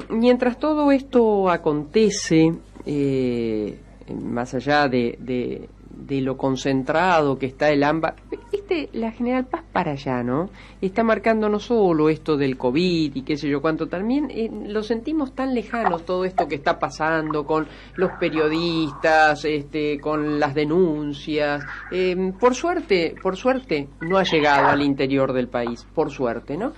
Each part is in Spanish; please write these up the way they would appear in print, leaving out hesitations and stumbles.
Mientras todo esto acontece, más allá de lo concentrado que está el AMBA, la General Paz para allá, ¿no? Está marcando no solo esto del COVID y qué sé yo cuánto, también lo sentimos tan lejanos todo esto que está pasando con los periodistas, con las denuncias. Por suerte no ha llegado al interior del país, por suerte, ¿no?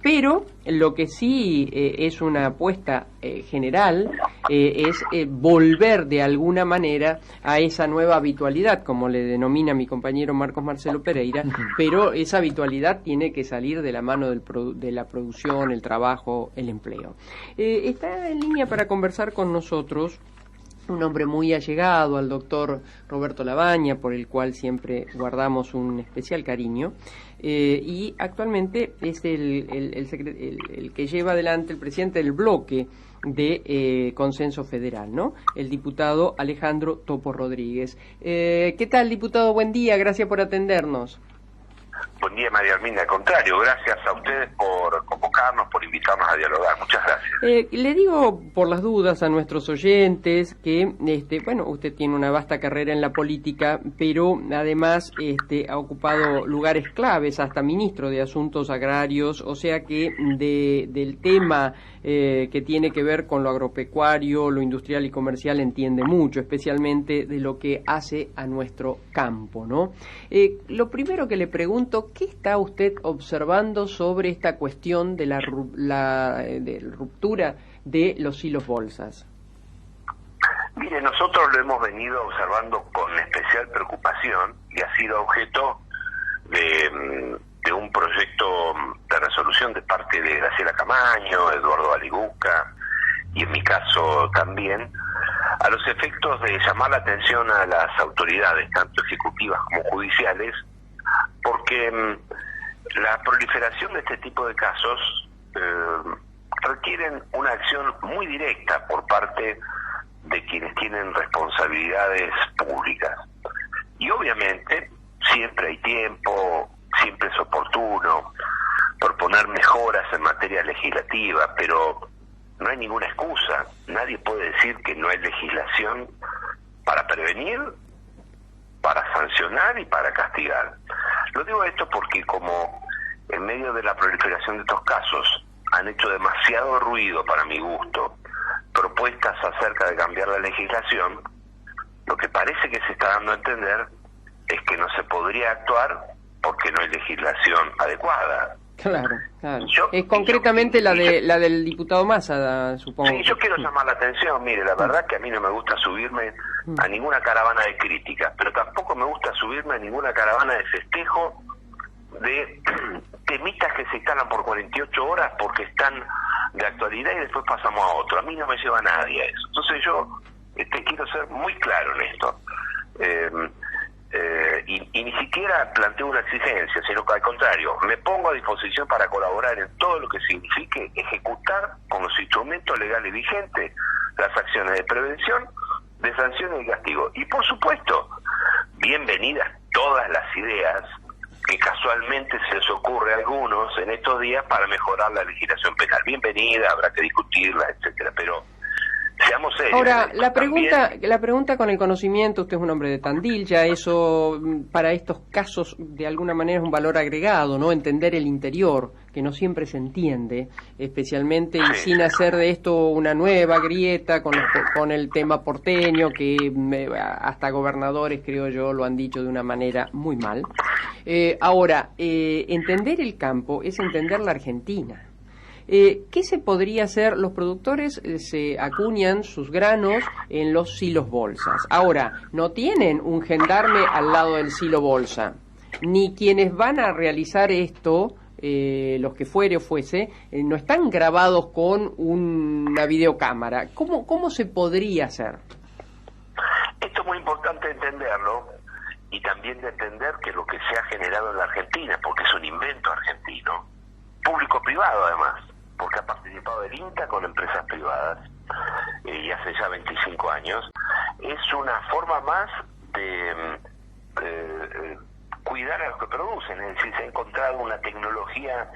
Pero lo que sí es una apuesta general es volver de alguna manera a esa nueva habitualidad, como le denomina mi compañero Marcos Marcelo Pereira, pero esa habitualidad tiene que salir de la mano de la producción, el trabajo, el empleo. Está en línea para conversar con nosotros un hombre muy allegado al doctor Roberto Labaña, por el cual siempre guardamos un especial cariño, y actualmente es el que lleva adelante el presidente del bloque de Consenso Federal, ¿no? El diputado Alejandro Topo Rodríguez. ¿Qué tal, diputado? Buen día, gracias por atendernos. Buen día, María Arminda. Al contrario, gracias a ustedes por convocarnos, por invitarnos a dialogar. Muchas gracias. Le digo por las dudas a nuestros oyentes que, bueno, usted tiene una vasta carrera en la política, pero además ha ocupado lugares claves, hasta ministro de Asuntos Agrarios, o sea que del tema que tiene que ver con lo agropecuario, lo industrial y comercial entiende mucho, especialmente de lo que hace a nuestro campo, ¿no? Lo primero que le pregunto, ¿qué está usted observando sobre esta cuestión de la ruptura de los silos bolsas? Mire, nosotros lo hemos venido observando con especial preocupación y ha sido objeto de un proyecto de resolución de parte de Graciela Camaño, Eduardo Aliguca y en mi caso también, a los efectos de llamar la atención a las autoridades, tanto ejecutivas como judiciales, porque la proliferación de este tipo de casos requieren una acción muy directa por parte de quienes tienen responsabilidades públicas. Y obviamente siempre hay tiempo, siempre es oportuno proponer mejoras en materia legislativa, pero no hay ninguna excusa. Nadie puede decir que no hay legislación para prevenir, para sancionar y para castigar. Lo digo esto porque como en medio de la proliferación de estos casos han hecho demasiado ruido para mi gusto propuestas acerca de cambiar la legislación, lo que parece que se está dando a entender es que no se podría actuar porque no hay legislación adecuada. Claro. Es concretamente la del diputado Massa, supongo. Sí, yo quiero llamar la atención. Mire, la verdad que a mí no me gusta subirme a ninguna caravana de críticas, pero tampoco me gusta subirme a ninguna caravana de festejo de temitas que se instalan por 48 horas porque están de actualidad y después pasamos a otro. A mí no me lleva nadie a eso. Entonces yo quiero ser muy claro en esto. Y ni siquiera planteo una exigencia, sino que al contrario, me pongo a disposición para colaborar en todo lo que signifique ejecutar con los instrumentos legales vigentes las acciones de prevención, de sanción y castigo. Y por supuesto, bienvenidas todas las ideas que casualmente se les ocurre a algunos en estos días para mejorar la legislación penal. Bienvenida, habrá que discutirla, etcétera, pero seamos serios. Ahora, la pregunta con el conocimiento, usted es un hombre de Tandil, ya eso para estos casos de alguna manera es un valor agregado, ¿no? Entender el interior, que no siempre se entiende, especialmente y sin hacer de esto una nueva grieta con el tema porteño, que hasta gobernadores, creo yo, lo han dicho de una manera muy mal. Ahora, entender el campo es entender la Argentina. ¿Qué se podría hacer? Los productores se acuñan sus granos en los silos bolsas. Ahora, no tienen un gendarme al lado del silo bolsa, ni quienes van a realizar esto, los que fuere o fuese, no están grabados con una videocámara. ¿Cómo se podría hacer? Esto es muy importante entenderlo y también de entender que lo que se ha generado en la Argentina, porque es un invento argentino, público-privado además, porque ha participado el INTA con empresas privadas y hace ya 25 años, es una forma más de cuidar a los que producen, es decir, se ha encontrado una tecnología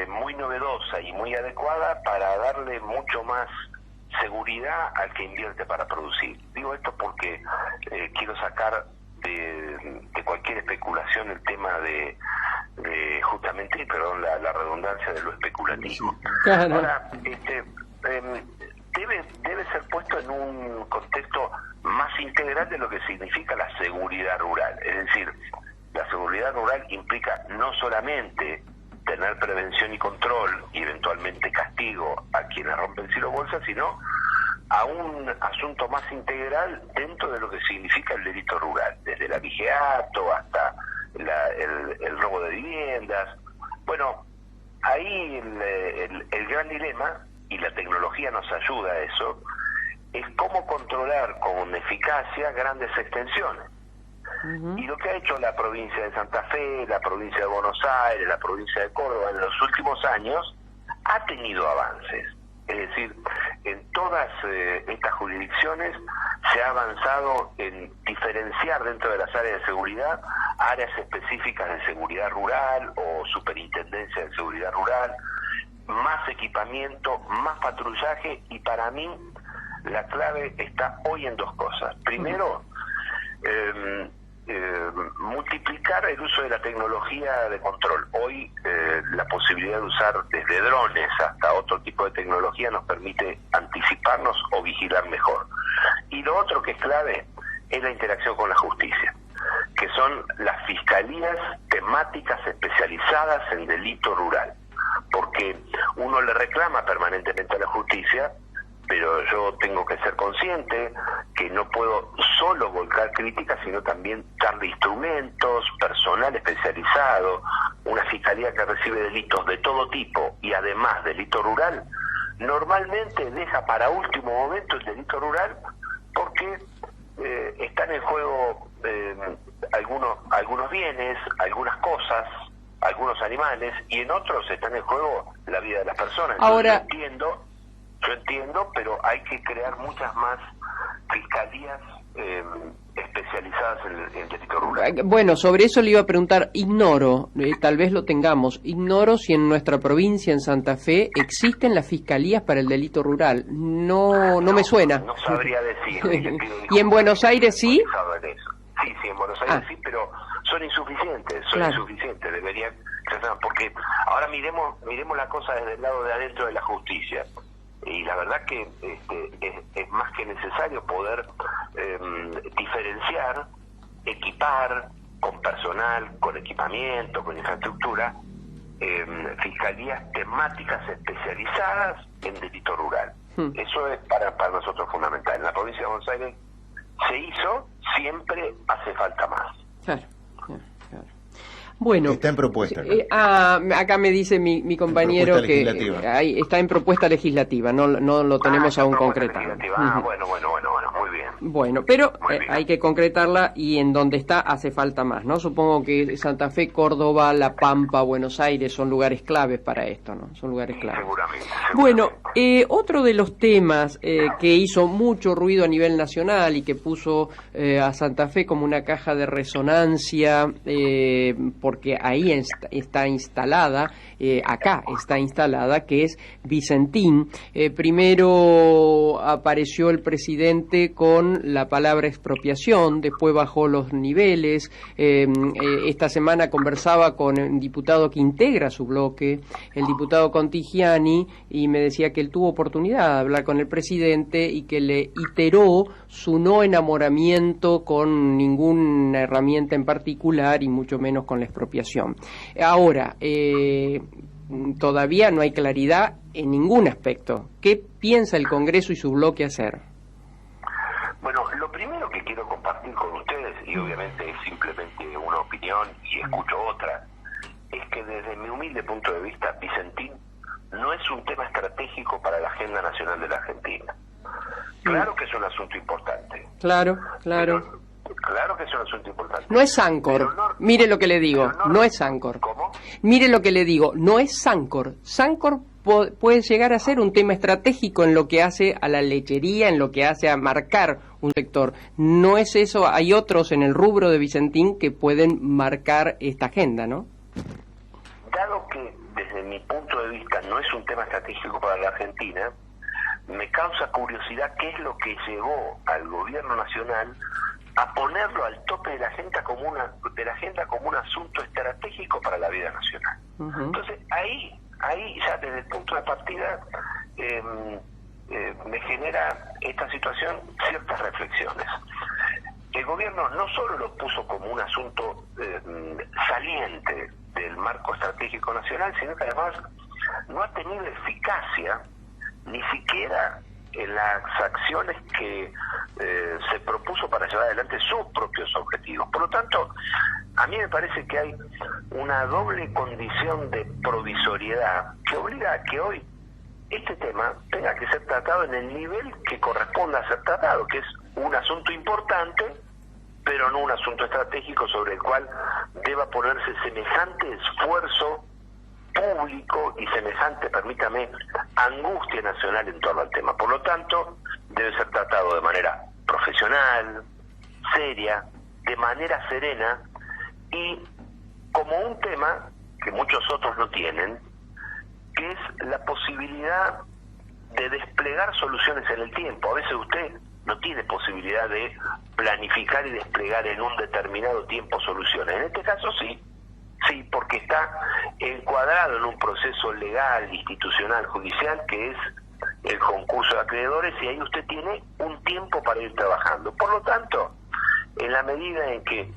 muy novedosa y muy adecuada para darle mucho más seguridad al que invierte para producir. Digo esto porque quiero sacar de cualquier especulación el tema de justamente, perdón, la redundancia de lo especulativo. Claro. Ahora, debe ser puesto en un contexto más integral de lo que significa la seguridad rural. Es decir, la seguridad rural implica no solamente tener prevención y control y eventualmente castigo a quienes rompen cielo bolsa, sino a un asunto más integral dentro de lo que significa el delito rural, desde el abigeato hasta el robo de viviendas. Bueno, ahí el gran dilema, y la tecnología nos ayuda a eso, es cómo controlar con eficacia grandes extensiones. Y lo que ha hecho la provincia de Santa Fe, la provincia de Buenos Aires, la provincia de Córdoba en los últimos años, ha tenido avances. Es decir, en todas estas jurisdicciones se ha avanzado en diferenciar dentro de las áreas de seguridad áreas específicas de seguridad rural o superintendencia de seguridad rural, más equipamiento, más patrullaje, y para mí la clave está hoy en dos cosas. Primero, multiplicar el uso de la tecnología de control. Hoy la posibilidad de usar desde drones hasta otro tipo de tecnología nos permite anticiparnos o vigilar mejor. Y lo otro que es clave es la interacción con la justicia, que son las fiscalías temáticas especializadas en delito rural, porque uno le reclama permanentemente a la justicia, pero yo tengo que ser consciente que no puedo solo volcar críticas, sino también darle instrumentos, personal especializado, una fiscalía que recibe delitos de todo tipo y además delito rural, normalmente deja para último momento el delito rural porque están en juego algunos bienes, algunas cosas, algunos animales, y en otros están en juego la vida de las personas. Ahora, yo entiendo, pero hay que crear muchas más fiscalías especializadas en el delito rural. Bueno, sobre eso le iba a preguntar, ignoro, tal vez lo tengamos, ignoro si en nuestra provincia, en Santa Fe, existen las fiscalías para el delito rural. No me suena. No sabría decir. ¿Y en Buenos Aires sí? Sí, en Buenos Aires sí, pero son insuficientes, insuficientes, deberían, porque ahora miremos la cosa desde el lado de adentro de la justicia. Y la verdad que es más que necesario poder diferenciar, equipar con personal, con equipamiento, con infraestructura, fiscalías temáticas especializadas en delito rural. Eso es para nosotros fundamental. En la provincia de Buenos Aires se hizo, siempre hace falta más. Claro. Bueno, está en propuesta. Acá me dice mi compañero que está en propuesta legislativa, no lo tenemos aún concretado. Bueno, muy bien. Bueno, pero hay que concretarla, y en donde está hace falta más, ¿no? Supongo que Santa Fe, Córdoba, La Pampa, Buenos Aires son lugares claves para esto, ¿no? Son lugares claves. Seguramente. Bueno, otro de los temas que hizo mucho ruido a nivel nacional y que puso a Santa Fe como una caja de resonancia, porque ahí está instalada, acá está instalada, que es Vicentín. Primero apareció el presidente con la palabra expropiación, después bajó los niveles. Esta semana conversaba con un diputado que integra su bloque, el diputado Contigiani, y me decía que él tuvo oportunidad de hablar con el presidente y que le iteró su no enamoramiento con ninguna herramienta en particular y mucho menos con la expropiación. Ahora, todavía no hay claridad en ningún aspecto. ¿Qué piensa el Congreso y su bloque hacer? Bueno, lo primero que quiero compartir con ustedes, y obviamente es simplemente una opinión y escucho otra, es que desde mi humilde punto de vista, Vicentín no es un tema estratégico para la agenda nacional de la Argentina. Claro que es un asunto importante. Claro. Claro que es un asunto importante. No es Sancor. Mire lo que le digo. No es Sancor. ¿Cómo? Mire lo que le digo. No es Sancor. Sancor puede llegar a ser un tema estratégico en lo que hace a la lechería, en lo que hace a marcar un sector. No es eso. Hay otros en el rubro de Vicentín que pueden marcar esta agenda, ¿no? Dado que desde mi punto de vista no es un tema estratégico para la Argentina, me causa curiosidad qué es lo que llevó al gobierno nacional a ponerlo al tope de la agenda como un asunto estratégico para la vida nacional. Entonces ahí ya desde el punto de partida me genera esta situación ciertas reflexiones. El gobierno no solo lo puso como un asunto saliente del marco estratégico nacional, sino que además no ha tenido eficacia ni siquiera en las acciones que se propuso para llevar adelante sus propios objetivos. Por lo tanto, a mí me parece que hay una doble condición de provisoriedad que obliga a que hoy este tema tenga que ser tratado en el nivel que corresponda a ser tratado, que es un asunto importante, pero no un asunto estratégico sobre el cual deba ponerse semejante esfuerzo público y semejante, permítame, angustia nacional en torno al tema. Por lo tanto, debe ser tratado de manera profesional, seria, de manera serena y como un tema que muchos otros no tienen, que es la posibilidad de desplegar soluciones en el tiempo. A veces usted no tiene posibilidad de planificar y desplegar en un determinado tiempo soluciones. En este caso sí, porque está encuadrado en un proceso legal, institucional, judicial, que es el concurso de acreedores, y ahí usted tiene un tiempo para ir trabajando. Por lo tanto, en la medida en que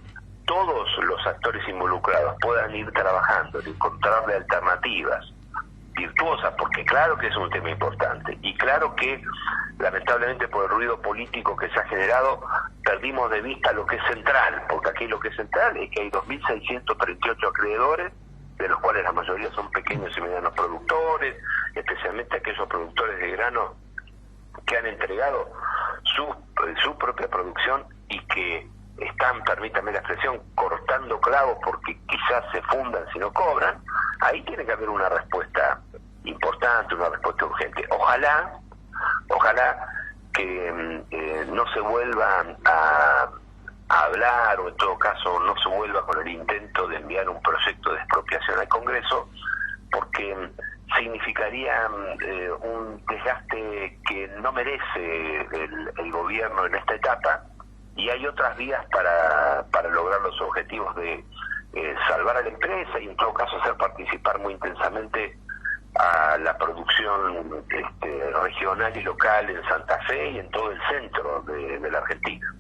todos los actores involucrados puedan ir trabajando, encontrarle alternativas virtuosas, porque claro que es un tema importante, y claro que lamentablemente por el ruido político que se ha generado perdimos de vista lo que es central, porque aquí lo que es central es que hay 2.638 acreedores, de los cuales la mayoría son pequeños y medianos productores, especialmente aquellos productores de grano que han entregado su propia producción y que están, permítame la expresión, cortando clavos porque quizás se fundan si no cobran. Ahí tiene que haber una respuesta importante, una respuesta urgente. Ojalá que no se vuelva a hablar, o en todo caso no se vuelva con el intento de enviar un proyecto de expropiación al Congreso, porque significaría un desgaste que no merece el gobierno en esta etapa, y hay otras vías para lograr los objetivos de salvar a la empresa y en todo caso hacer participar muy intensamente a la producción regional y local en Santa Fe y en todo el centro de la Argentina.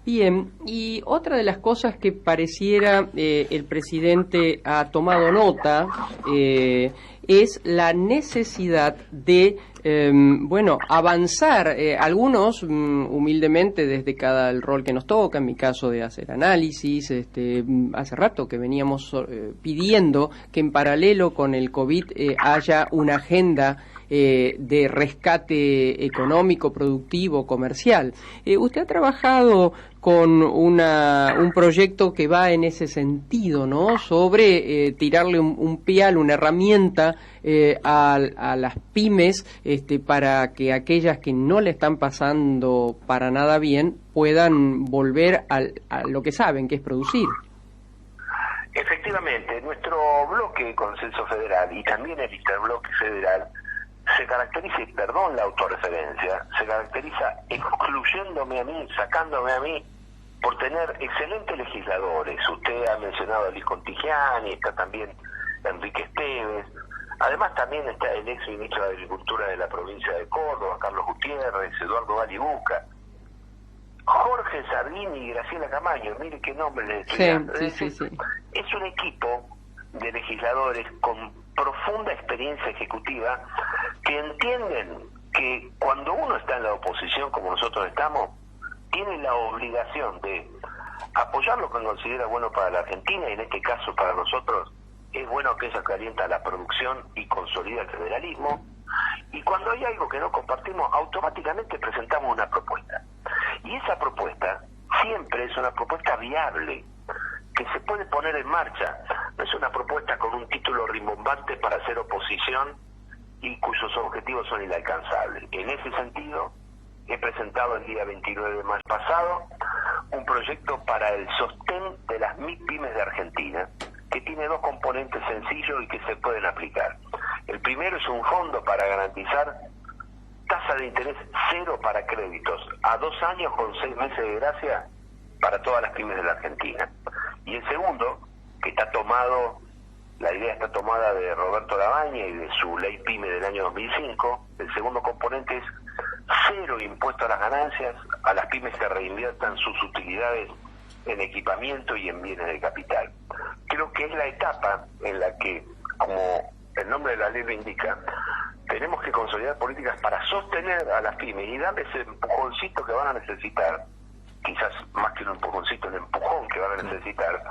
Bien, y otra de las cosas que pareciera el presidente ha tomado nota es la necesidad de avanzar, algunos humildemente desde el rol que nos toca, en mi caso de hacer análisis, hace rato que veníamos pidiendo que en paralelo con el COVID haya una agenda de rescate económico, productivo, comercial. Usted ha trabajado con un proyecto que va en ese sentido, ¿no? Sobre tirarle un pial, una herramienta a las pymes para que aquellas que no le están pasando para nada bien puedan volver a lo que saben, que es producir. Efectivamente, nuestro bloque Consenso Federal y también el Interbloque Federal se caracteriza, y perdón la autorreferencia, se caracteriza excluyéndome a mí, sacándome a mí, por tener excelentes legisladores. Usted ha mencionado a Luis Contigiani, está también Enrique Esteves, además también está el ex ministro de Agricultura de la provincia de Córdoba, Carlos Gutiérrez, Eduardo Galibuca, Jorge Sardini y Graciela Camaño, mire qué nombre les estoy dando. Sí. Es un equipo de legisladores con profunda experiencia ejecutiva que entienden que cuando uno está en la oposición, como nosotros estamos, tiene la obligación de apoyar lo que considera bueno para la Argentina, y en este caso para nosotros es bueno aquello que alienta la producción y consolida el federalismo, y cuando hay algo que no compartimos, automáticamente presentamos una propuesta, y esa propuesta siempre es una propuesta viable, que se puede poner en marcha, no es una propuesta con un título rimbombante para hacer oposición y cuyos objetivos son inalcanzables. En ese sentido, he presentado el día 29 de mayo pasado un proyecto para el sostén de las MIPYMES de Argentina, que tiene dos componentes sencillos y que se pueden aplicar. El primero es un fondo para garantizar tasa de interés cero para créditos a 2 años con 6 meses de gracia para todas las pymes de la Argentina. Y el segundo, que está tomado, la idea está tomada de Roberto Labaña y de su ley PYME del año 2005, el segundo componente es cero impuesto a las ganancias a las pymes que reinviertan sus utilidades en equipamiento y en bienes de capital. Creo que es la etapa en la que, como el nombre de la ley lo indica, tenemos que consolidar políticas para sostener a las pymes y darles ese empujoncito que van a necesitar, quizás más que un empujoncito, el empujón que van a necesitar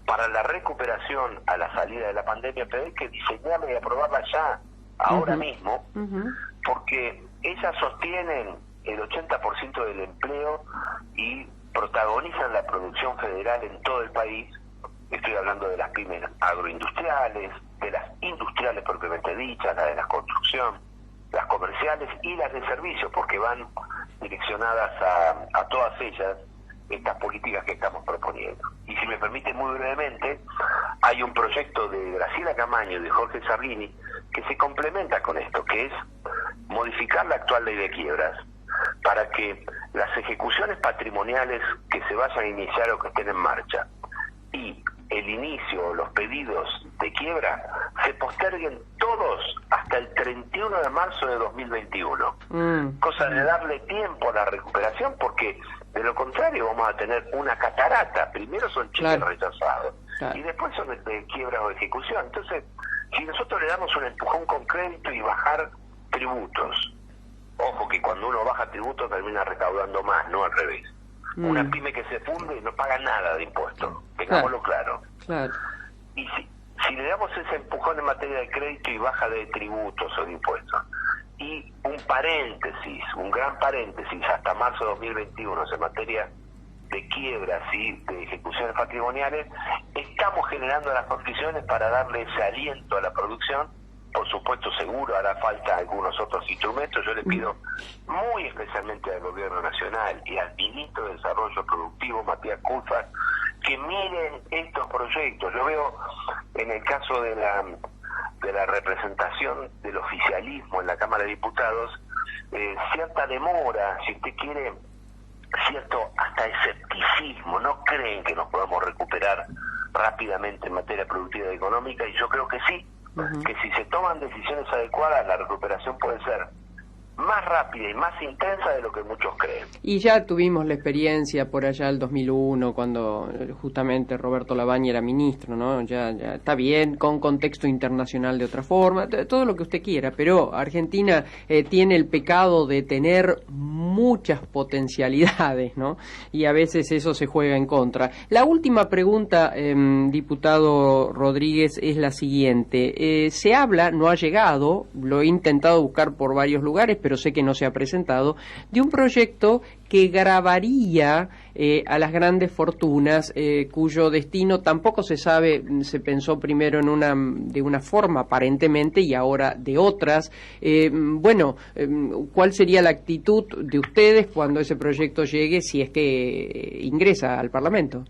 para la recuperación a la salida de la pandemia, pero hay que diseñarla y aprobarla ya, ahora mismo, porque ellas sostienen el 80% del empleo y protagonizan la producción federal en todo el país. Estoy hablando de las pymes agroindustriales, de las industriales propiamente dichas, las de la construcción, las comerciales y las de servicio, porque van direccionadas a todas ellas estas políticas que estamos proponiendo. Y si me permite muy brevemente, hay un proyecto de Graciela Camaño y de Jorge Sarlini que se complementa con esto, que es modificar la actual ley de quiebras para que las ejecuciones patrimoniales que se vayan a iniciar o que estén en marcha y el inicio o los pedidos de quiebra se posterguen todos hasta el 31 de marzo de 2021. Cosa de darle tiempo a la recuperación, porque de lo contrario vamos a tener una catarata. Primero son cheques rechazados y después son de quiebra o ejecución. Entonces, si nosotros le damos un empujón con crédito y bajar tributos, ojo que cuando uno baja tributos termina recaudando más, no al revés. Una pyme que se funde no paga nada de impuestos, tengámoslo claro. Y si le damos ese empujón en materia de crédito y baja de tributos o de impuestos, y un gran paréntesis, hasta marzo de 2021 en materia de quiebras y de ejecuciones patrimoniales, estamos generando las condiciones para darle ese aliento a la producción. Por supuesto, seguro hará falta algunos otros instrumentos. Yo le pido muy especialmente al Gobierno Nacional y al Ministro de Desarrollo Productivo, Matías Culfas, que miren estos proyectos. Yo veo en el caso de la representación del oficialismo en la Cámara de Diputados, cierta demora, si usted quiere, cierto hasta escepticismo. No creen que nos podamos recuperar rápidamente en materia productiva y económica, y yo creo que sí, que si se toman decisiones adecuadas, la recuperación puede ser más rápida y más intensa de lo que muchos creen. Y ya tuvimos la experiencia por allá el 2001, cuando justamente Roberto Labaña era ministro, ¿no? Ya está bien, con contexto internacional de otra forma, todo lo que usted quiera, pero Argentina tiene el pecado de tener muchas potencialidades, ¿no? Y a veces eso se juega en contra. La última pregunta, diputado Rodríguez, es la siguiente. Se habla, no ha llegado, lo he intentado buscar por varios lugares, pero sé que no se ha presentado, de un proyecto que gravaría a las grandes fortunas, cuyo destino tampoco se sabe. Se pensó primero de una forma aparentemente y ahora de otras. ¿Cuál sería la actitud de ustedes cuando ese proyecto llegue, si es que ingresa al Parlamento?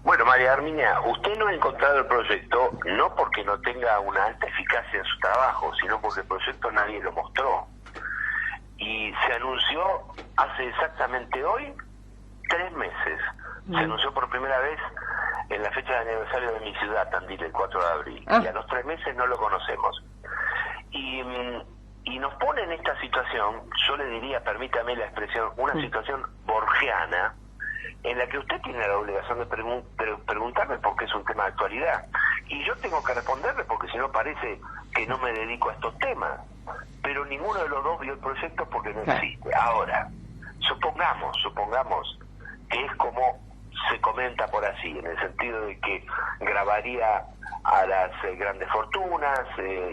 Bueno, María Arminia, usted no ha encontrado el proyecto no porque no tenga una alta eficacia en su trabajo, sino porque el proyecto nadie lo mostró. Y se anunció hace exactamente hoy 3 meses. Se anunció por primera vez en la fecha de aniversario de mi ciudad, Tandil, el 4 de abril. Y a los 3 meses no lo conocemos. Y nos pone en esta situación, yo le diría, permítame la expresión, una situación borgiana, en la que usted tiene la obligación de preguntarme porque es un tema de actualidad. Y yo tengo que responderle porque si no parece que no me dedico a estos temas. Pero ninguno de los dos vio el proyecto porque no existe. Ahora, supongamos que es como se comenta por así, en el sentido de que gravaría a las grandes fortunas,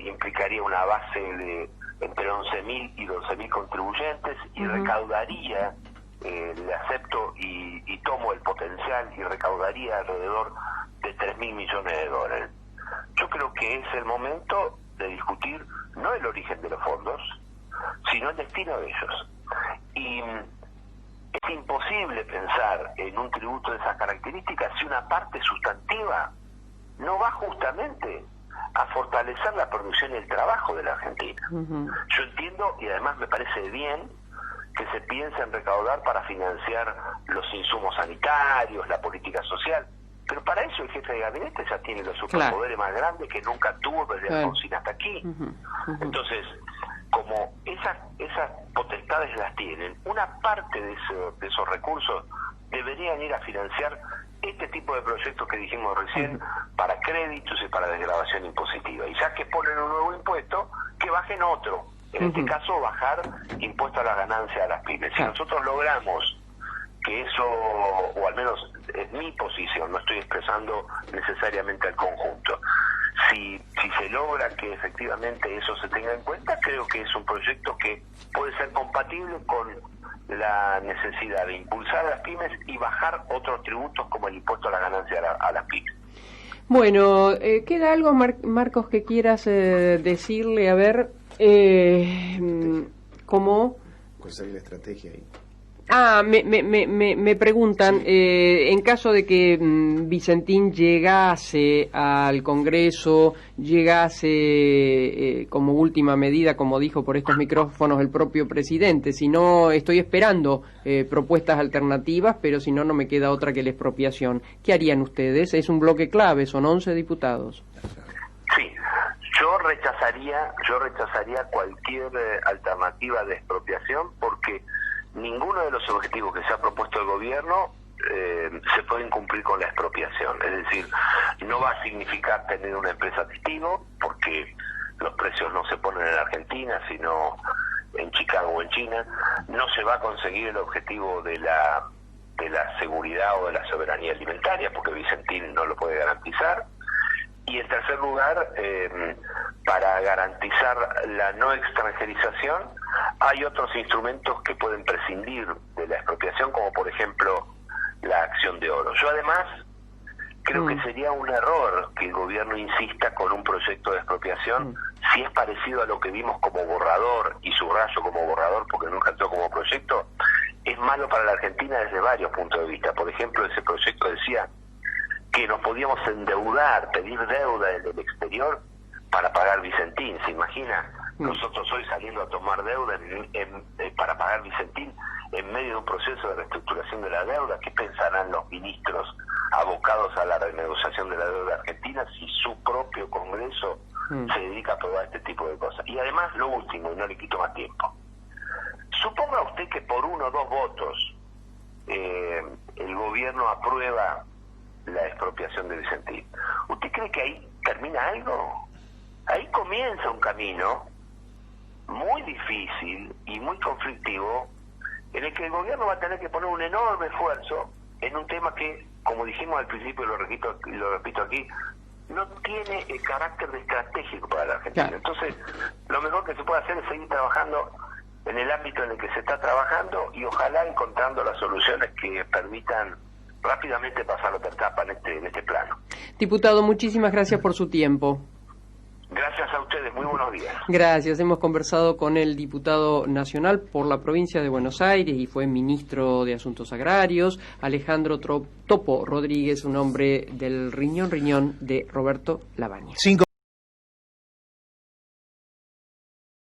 implicaría una base de entre 11.000 y 12.000 contribuyentes y recaudaría, le acepto y tomo el potencial y recaudaría alrededor de 3.000 millones de dólares. Yo creo que es el momento de discutir no el origen de los fondos, sino el destino de ellos. Y es imposible pensar en un tributo de esas características si una parte sustantiva no va justamente a fortalecer la producción y el trabajo de la Argentina. Yo entiendo, y además me parece bien, que se piense en recaudar para financiar los insumos sanitarios, la política social, pero para eso el jefe de gabinete ya tiene los superpoderes más grandes que nunca tuvo desde Alfonsín hasta aquí. Entonces, como esas potestades las tienen, una parte de esos recursos deberían ir a financiar este tipo de proyectos que dijimos recién, para créditos y para desgravación impositiva. Y ya que ponen un nuevo impuesto, que bajen otro. En este caso, bajar impuesto a la ganancia de las pymes. Si nosotros logramos que eso, o al menos es mi posición, no estoy expresando necesariamente al conjunto, si se logra que efectivamente eso se tenga en cuenta, creo que es un proyecto que puede ser compatible con la necesidad de impulsar a las pymes y bajar otros tributos como el impuesto a la ganancia a las pymes. Bueno, ¿queda algo, Marcos, que quieras decirle? A ver, ¿cómo? ¿Cuál sería la estrategia ahí? Me preguntan, en caso de que Vicentín llegase al Congreso, llegase como última medida, como dijo por estos micrófonos el propio presidente, si no, estoy esperando propuestas alternativas, pero si no, no me queda otra que la expropiación. ¿Qué harían ustedes? Es un bloque clave, son 11 diputados. Sí, yo rechazaría cualquier alternativa de expropiación, porque ninguno de los objetivos que se ha propuesto el gobierno se pueden cumplir con la expropiación. Es decir, no va a significar tener una empresa testigo, porque los precios no se ponen en Argentina, sino en Chicago o en China. No se va a conseguir el objetivo de la seguridad o de la soberanía alimentaria, porque Vicentín no lo puede garantizar. Y en tercer lugar, para garantizar la no extranjerización, hay otros instrumentos que pueden prescindir de la expropiación, como por ejemplo la acción de oro. Yo además creo que sería un error que el gobierno insista con un proyecto de expropiación si es parecido a lo que vimos como borrador, y subrayo como borrador porque nunca entró como proyecto. Es malo para la Argentina desde varios puntos de vista. Por ejemplo, ese proyecto decía que nos podíamos endeudar, pedir deuda desde el exterior para pagar Vicentín. ¿Se imagina? Nosotros hoy saliendo a tomar deuda para pagar Vicentín en medio de un proceso de reestructuración de la deuda. ¿Qué pensarán los ministros abocados a la renegociación de la deuda argentina si su propio Congreso se dedica a probar este tipo de cosas? Y además, lo último, y no le quito más tiempo, suponga usted que por 1 o 2 votos el gobierno aprueba la expropiación de Vicentín. ¿Usted cree que ahí termina algo? Ahí comienza un camino muy difícil y muy conflictivo, en el que el gobierno va a tener que poner un enorme esfuerzo en un tema que, como dijimos al principio y lo repito aquí, no tiene el carácter de estratégico para la Argentina. Entonces, lo mejor que se puede hacer es seguir trabajando en el ámbito en el que se está trabajando, y ojalá encontrando las soluciones que permitan rápidamente pasar otra etapa en este plano. Diputado, muchísimas gracias por su tiempo. Gracias a ustedes, muy buenos días. Gracias, hemos conversado con el diputado nacional por la provincia de Buenos Aires y fue ministro de Asuntos Agrarios, Alejandro Topo Rodríguez, un hombre del riñón de Roberto Labaña.